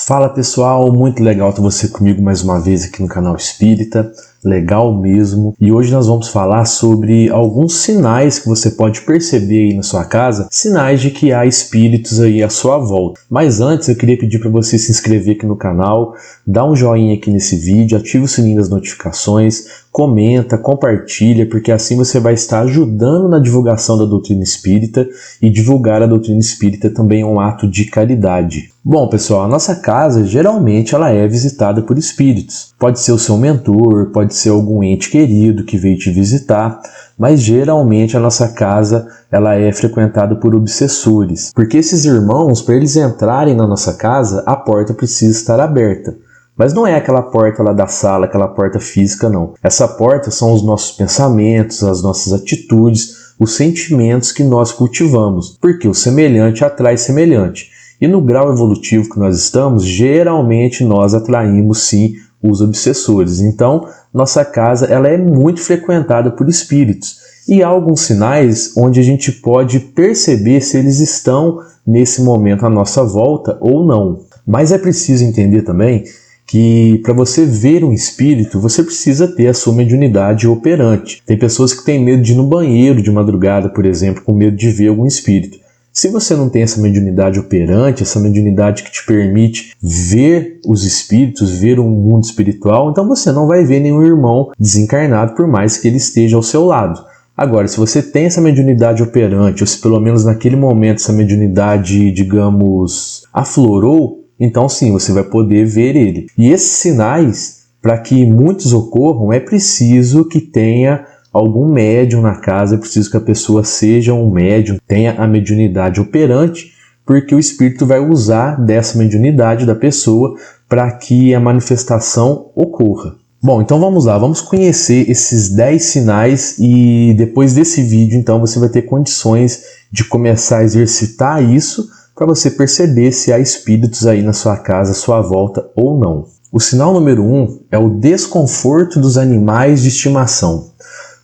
Fala pessoal, muito legal ter você comigo mais uma vez aqui no canal Espírita, legal mesmo. E hoje nós vamos falar sobre alguns sinais que você pode perceber aí na sua casa, sinais de que há espíritos aí à sua volta. Mas antes eu queria pedir para você se inscrever aqui no canal, dar um joinha aqui nesse vídeo, ativa o sininho das notificações, comenta, compartilha, porque assim você vai estar ajudando na divulgação da doutrina espírita, e divulgar a doutrina espírita também é um ato de caridade. Bom pessoal, a nossa casa geralmente ela é visitada por espíritos. Pode ser o seu mentor, pode ser algum ente querido que veio te visitar, mas geralmente a nossa casa ela é frequentada por obsessores. Porque esses irmãos, para eles entrarem na nossa casa, a porta precisa estar aberta. Mas não é aquela porta lá da sala, aquela porta física, não. Essa porta são os nossos pensamentos, as nossas atitudes, os sentimentos que nós cultivamos. Porque o semelhante atrai semelhante. E no grau evolutivo que nós estamos, geralmente nós atraímos sim os obsessores. Então, nossa casa ela é muito frequentada por espíritos. E há alguns sinais onde a gente pode perceber se eles estão nesse momento à nossa volta ou não. Mas é preciso entender também que para você ver um espírito, você precisa ter a sua mediunidade operante. Tem pessoas que têm medo de ir no banheiro de madrugada, por exemplo, com medo de ver algum espírito. Se você não tem essa mediunidade operante, essa mediunidade que te permite ver os espíritos, ver um mundo espiritual, então você não vai ver nenhum irmão desencarnado, por mais que ele esteja ao seu lado. Agora, se você tem essa mediunidade operante, ou se pelo menos naquele momento essa mediunidade, digamos, aflorou, então sim, você vai poder ver ele. E esses sinais, para que muitos ocorram, é preciso que tenha algum médium na casa, é preciso que a pessoa seja um médium, tenha a mediunidade operante, porque o espírito vai usar dessa mediunidade da pessoa para que a manifestação ocorra. Bom, então vamos lá, vamos conhecer esses 10 sinais e depois desse vídeo, então, você vai ter condições de começar a exercitar isso para você perceber se há espíritos aí na sua casa, à sua volta ou não. O sinal número 1 é o desconforto dos animais de estimação.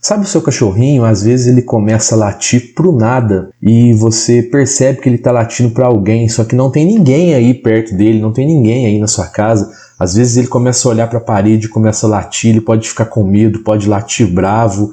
Sabe o seu cachorrinho, às vezes ele começa a latir pro nada e você percebe que ele está latindo para alguém, só que não tem ninguém aí perto dele, não tem ninguém aí na sua casa. Às vezes ele começa a olhar para a parede e começa a latir, ele pode ficar com medo, pode latir bravo,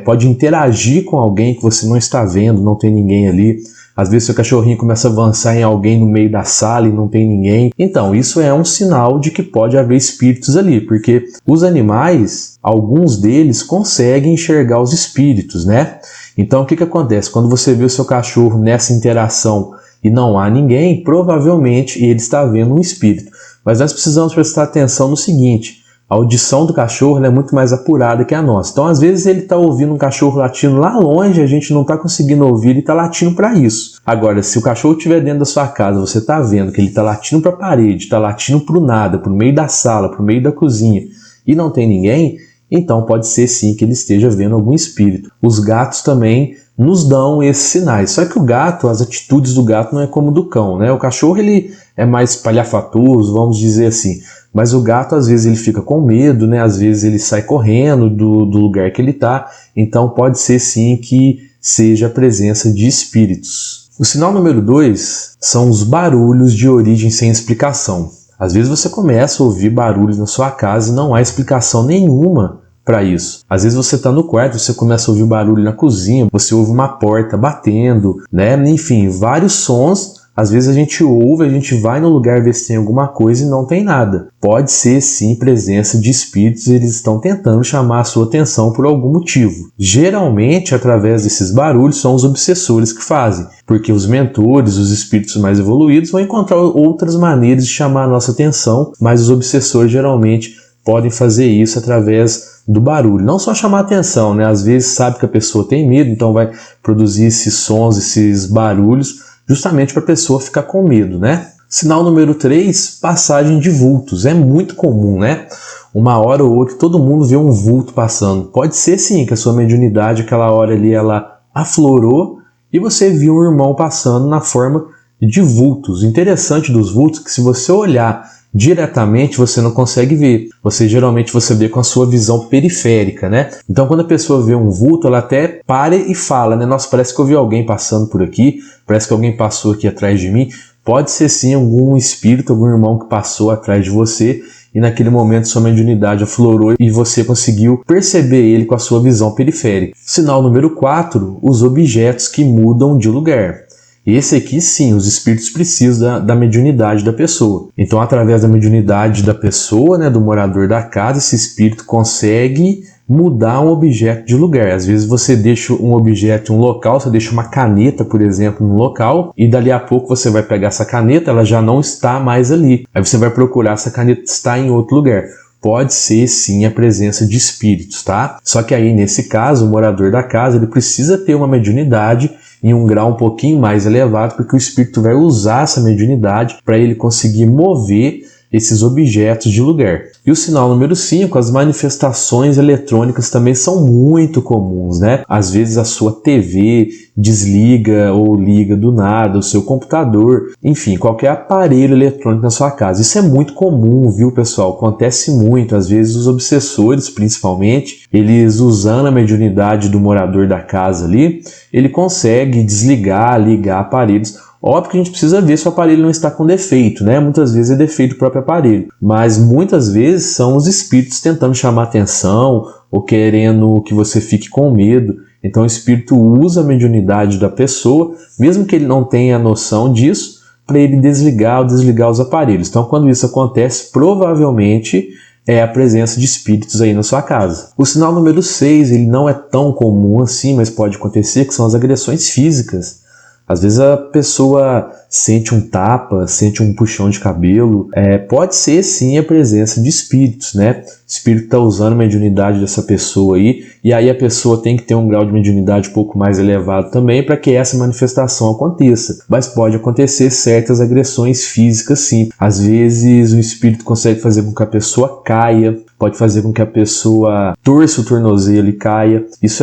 pode interagir com alguém que você não está vendo, não tem ninguém ali. Às vezes seu cachorrinho começa a avançar em alguém no meio da sala e não tem ninguém. Então, isso é um sinal de que pode haver espíritos ali, porque os animais, alguns deles conseguem enxergar os espíritos, né? Então, o que acontece? Quando você vê o seu cachorro nessa interação e não há ninguém, provavelmente ele está vendo um espírito. Mas nós precisamos prestar atenção no seguinte: a audição do cachorro é muito mais apurada que a nossa. Então, às vezes, ele está ouvindo um cachorro latindo lá longe, a gente não está conseguindo ouvir, ele está latindo para isso. Agora, se o cachorro estiver dentro da sua casa, você está vendo que ele está latindo para a parede, está latindo para o nada, para o meio da sala, para o meio da cozinha, e não tem ninguém, então pode ser sim que ele esteja vendo algum espírito. Os gatos também nos dão esses sinais. Só que o gato, as atitudes do gato não é como do cão, né? O cachorro ele é mais espalhafatoso, vamos dizer assim. Mas o gato, às vezes, ele fica com medo, né? Às vezes ele sai correndo do lugar que ele está. Então pode ser sim que seja a presença de espíritos. O sinal número 2 são os barulhos de origem sem explicação. Às vezes você começa a ouvir barulhos na sua casa e não há explicação nenhuma para isso. Às vezes você está no quarto, você começa a ouvir barulho na cozinha, você ouve uma porta batendo, né? Enfim, vários sons. Às vezes a gente ouve, a gente vai no lugar ver se tem alguma coisa e não tem nada. Pode ser sim presença de espíritos, eles estão tentando chamar a sua atenção por algum motivo. Geralmente, através desses barulhos, são os obsessores que fazem, porque os mentores, os espíritos mais evoluídos, vão encontrar outras maneiras de chamar a nossa atenção, mas os obsessores geralmente podem fazer isso através do barulho. Não só chamar a atenção, né? Às vezes sabe que a pessoa tem medo, então vai produzir esses sons, esses barulhos, justamente para a pessoa ficar com medo, né? Sinal número 3, passagem de vultos. É muito comum, né? Uma hora ou outra todo mundo vê um vulto passando. Pode ser sim que a sua mediunidade, aquela hora ali, ela aflorou e você viu um irmão passando na forma de vultos. O interessante dos vultos é que se você olhar diretamente você não consegue ver. Geralmente você vê com a sua visão periférica, né? Então quando a pessoa vê um vulto, ela até para e fala, né? Nossa, parece que eu vi alguém passando por aqui, parece que alguém passou aqui atrás de mim. Pode ser sim algum espírito, algum irmão que passou atrás de você e naquele momento sua mediunidade aflorou e você conseguiu perceber ele com a sua visão periférica. Sinal número 4, os objetos que mudam de lugar. Esse aqui sim, os espíritos precisam da mediunidade da pessoa. Então, através da mediunidade da pessoa, né, do morador da casa, esse espírito consegue mudar um objeto de lugar. Às vezes você deixa um objeto em um local, você deixa uma caneta, por exemplo, no local, e dali a pouco você vai pegar essa caneta, ela já não está mais ali. Aí você vai procurar, essa caneta está em outro lugar. Pode ser sim a presença de espíritos, tá? Só que aí, nesse caso, o morador da casa, ele precisa ter uma mediunidade em um grau um pouquinho mais elevado, porque o espírito vai usar essa mediunidade para ele conseguir mover esses objetos de lugar. E o sinal número 5, as manifestações eletrônicas também são muito comuns, né? Às vezes a sua TV desliga ou liga do nada, o seu computador, enfim, qualquer aparelho eletrônico na sua casa. Isso é muito comum, viu, pessoal? Acontece muito. Às vezes os obsessores, principalmente, eles usando a mediunidade do morador da casa ali, ele consegue desligar, ligar aparelhos. Óbvio que a gente precisa ver se o aparelho não está com defeito, né? Muitas vezes é defeito do próprio aparelho, mas muitas vezes são os espíritos tentando chamar atenção ou querendo que você fique com medo. Então o espírito usa a mediunidade da pessoa, mesmo que ele não tenha noção disso, para ele desligar ou desligar os aparelhos. Então quando isso acontece, provavelmente é a presença de espíritos aí na sua casa. O sinal número 6, ele não é tão comum assim, mas pode acontecer, que são as agressões físicas. Às vezes a pessoa sente um tapa, sente um puxão de cabelo. Pode ser sim a presença de espíritos, né? O espírito está usando a mediunidade dessa pessoa aí, e aí a pessoa tem que ter um grau de mediunidade um pouco mais elevado também para que essa manifestação aconteça. Mas pode acontecer certas agressões físicas sim. Às vezes o espírito consegue fazer com que a pessoa caia, pode fazer com que a pessoa torça o tornozelo e caia. Isso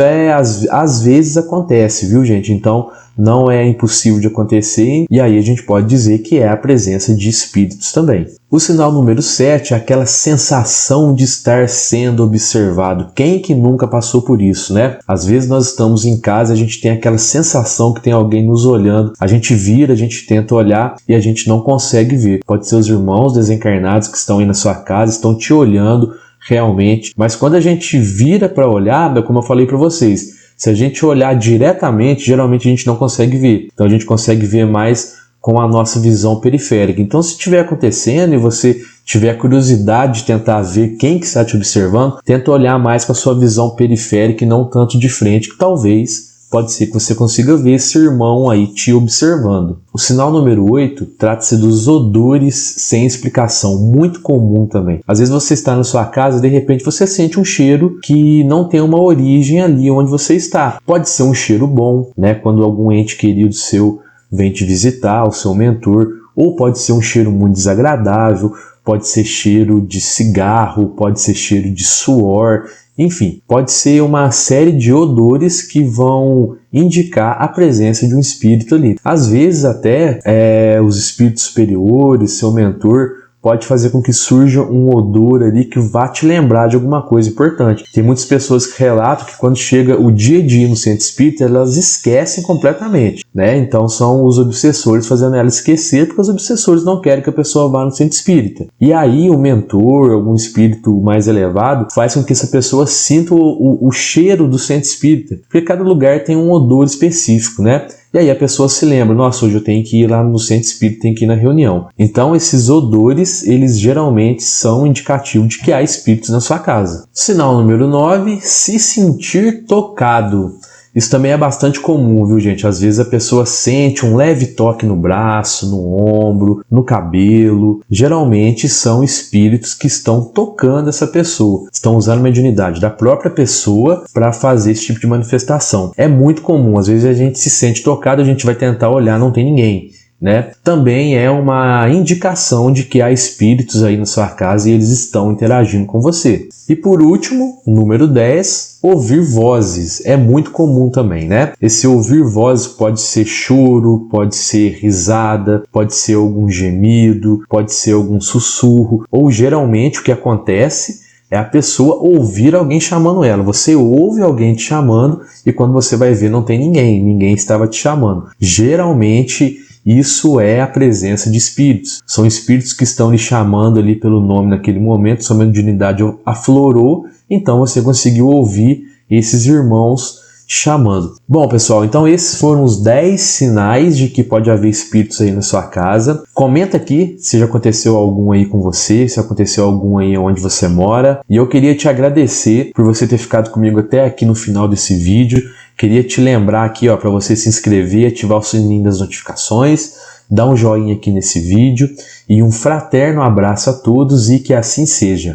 às vezes acontece, viu, gente? Então não é impossível de acontecer, e aí a gente pode dizer que é a presença de espíritos também. O sinal número 7 é aquela sensação de estar sendo observado. Quem que nunca passou por isso, né? Às vezes nós estamos em casa, a gente tem aquela sensação que tem alguém nos olhando, a gente vira, a gente tenta olhar e a gente não consegue ver. Pode ser os irmãos desencarnados que estão aí na sua casa, estão te olhando realmente, mas quando a gente vira para olhar, como eu falei para vocês, se a gente olhar diretamente, geralmente a gente não consegue ver. Então a gente consegue ver mais com a nossa visão periférica. Então se estiver acontecendo e você tiver curiosidade de tentar ver quem que está te observando, tenta olhar mais com a sua visão periférica e não tanto de frente, que talvez pode ser que você consiga ver esse irmão aí te observando. O sinal número 8 trata-se dos odores sem explicação, muito comum também. Às vezes você está na sua casa e de repente você sente um cheiro que não tem uma origem ali onde você está. Pode ser um cheiro bom, né? Quando algum ente querido seu vem te visitar, o seu mentor, ou pode ser um cheiro muito desagradável, pode ser cheiro de cigarro, pode ser cheiro de suor. Enfim, pode ser uma série de odores que vão indicar a presença de um espírito ali. Às vezes até os espíritos superiores, seu mentor, pode fazer com que surja um odor ali que vá te lembrar de alguma coisa importante. Tem muitas pessoas que relatam que quando chega o dia a dia no centro espírita, elas esquecem completamente, né? Então são os obsessores fazendo ela esquecer, porque os obsessores não querem que a pessoa vá no centro espírita. E aí o mentor, algum espírito mais elevado, faz com que essa pessoa sinta o cheiro do centro espírita, porque cada lugar tem um odor específico, né? E aí a pessoa se lembra, nossa, hoje eu tenho que ir lá no centro espírita, tenho que ir na reunião. Então esses odores, eles geralmente são indicativo de que há espíritos na sua casa. Sinal número 9, se sentir tocado. Isso também é bastante comum, viu, gente? Às vezes a pessoa sente um leve toque no braço, no ombro, no cabelo. Geralmente são espíritos que estão tocando essa pessoa. Estão usando a mediunidade da própria pessoa para fazer esse tipo de manifestação. É muito comum. Às vezes a gente se sente tocado, a gente vai tentar olhar, não tem ninguém, né? Também é uma indicação de que há espíritos aí na sua casa e eles estão interagindo com você. E por último, número 10, ouvir vozes. É muito comum também, né? Esse ouvir vozes pode ser choro, pode ser risada, pode ser algum gemido, pode ser algum sussurro, ou geralmente o que acontece é a pessoa ouvir alguém chamando ela. Você ouve alguém te chamando e quando você vai ver não tem ninguém estava te chamando. Geralmente isso é a presença de espíritos. São espíritos que estão lhe chamando ali pelo nome naquele momento, sua mediunidade aflorou, então você conseguiu ouvir esses irmãos chamando. Bom, pessoal, então esses foram os 10 sinais de que pode haver espíritos aí na sua casa. Comenta aqui se já aconteceu algum aí com você, se aconteceu algum aí onde você mora. E eu queria te agradecer por você ter ficado comigo até aqui no final desse vídeo. Queria te lembrar aqui, ó, para você se inscrever, ativar o sininho das notificações, dar um joinha aqui nesse vídeo e um fraterno abraço a todos e que assim seja.